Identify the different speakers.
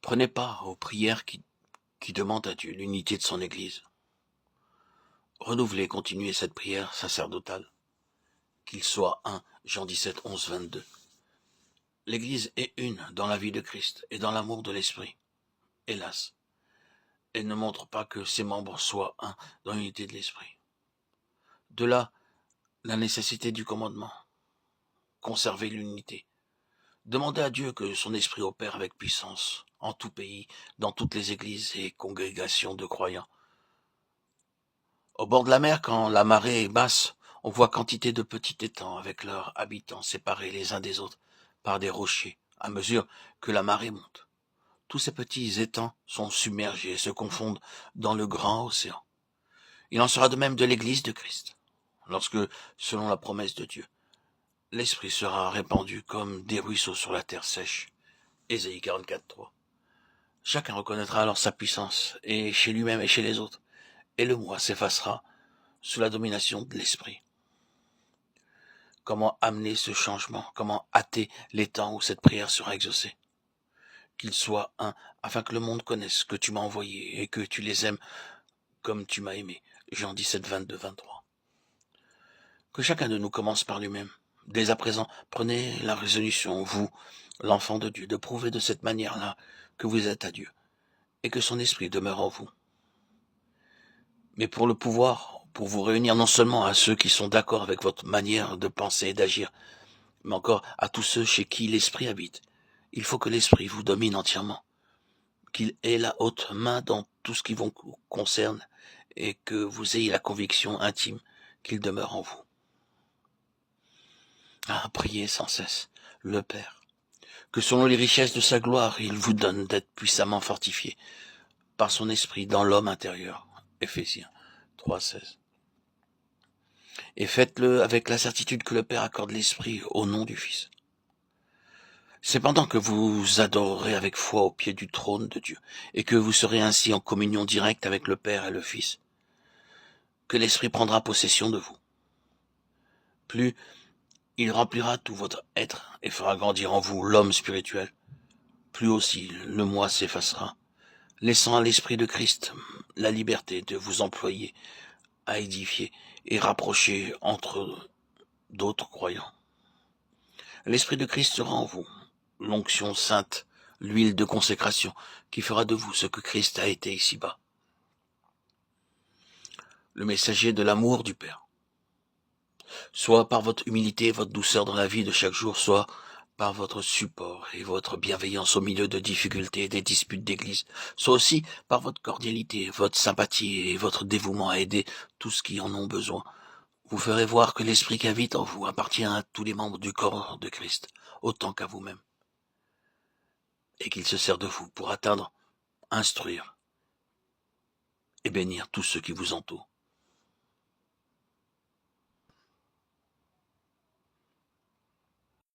Speaker 1: Prenez part aux prières qui demandent à Dieu l'unité de son Église. Renouvelez, continuez cette prière sacerdotale. Qu'il soit un, Jean 17, 11, 22. L'Église est une dans la vie de Christ et dans l'amour de l'Esprit. Hélas, elle ne montre pas que ses membres soient un dans l'unité de l'Esprit. De là, la nécessité du commandement. Conservez l'unité. Demandez à Dieu que son Esprit opère avec puissance en tout pays, dans toutes les églises et congrégations de croyants. Au bord de la mer, quand la marée est basse, on voit quantité de petits étangs avec leurs habitants séparés les uns des autres par des rochers à mesure que la marée monte. Tous ces petits étangs sont submergés et se confondent dans le grand océan. Il en sera de même de l'Église de Christ, lorsque, selon la promesse de Dieu, l'Esprit sera répandu comme des ruisseaux sur la terre sèche. Ésaïe 44, 3. Chacun reconnaîtra alors sa puissance, et chez lui-même et chez les autres, et le moi s'effacera sous la domination de l'Esprit. Comment amener ce changement? Comment hâter les temps où cette prière sera exaucée? Qu'il soit un, afin que le monde connaisse que tu m'as envoyé et que tu les aimes comme tu m'as aimé. Jean 17, 22, 23. Que chacun de nous commence par lui-même. Dès à présent, prenez la résolution, vous, l'enfant de Dieu, de prouver de cette manière-là que vous êtes à Dieu et que son esprit demeure en vous. Mais pour le pouvoir, pour vous réunir non seulement à ceux qui sont d'accord avec votre manière de penser et d'agir, mais encore à tous ceux chez qui l'esprit habite, il faut que l'esprit vous domine entièrement, qu'il ait la haute main dans tout ce qui vous concerne et que vous ayez la conviction intime qu'il demeure en vous. Priez sans cesse le Père, que selon les richesses de sa gloire, il vous donne d'être puissamment fortifié par son esprit dans l'homme intérieur. Éphésiens 3,16. Et faites-le avec la certitude que le Père accorde l'Esprit au nom du Fils. C'est pendant que vous adorerez avec foi au pied du trône de Dieu, et que vous serez ainsi en communion directe avec le Père et le Fils, que l'Esprit prendra possession de vous. Plus il remplira tout votre être et fera grandir en vous l'homme spirituel, plus aussi le moi s'effacera, laissant à l'Esprit de Christ la liberté de vous employer à édifier et rapprocher entre d'autres croyants. L'Esprit de Christ sera en vous, l'onction sainte, l'huile de consécration, qui fera de vous ce que Christ a été ici-bas. Le messager de l'amour du Père. Soit par votre humilité et votre douceur dans la vie de chaque jour, soit par votre support et votre bienveillance au milieu de difficultés et des disputes d'église, soit aussi par votre cordialité, votre sympathie et votre dévouement à aider tous qui en ont besoin. Vous ferez voir que l'esprit qui habite en vous appartient à tous les membres du corps de Christ, autant qu'à vous-même, et qu'il se sert de vous pour atteindre, instruire et bénir tous ceux qui vous entourent.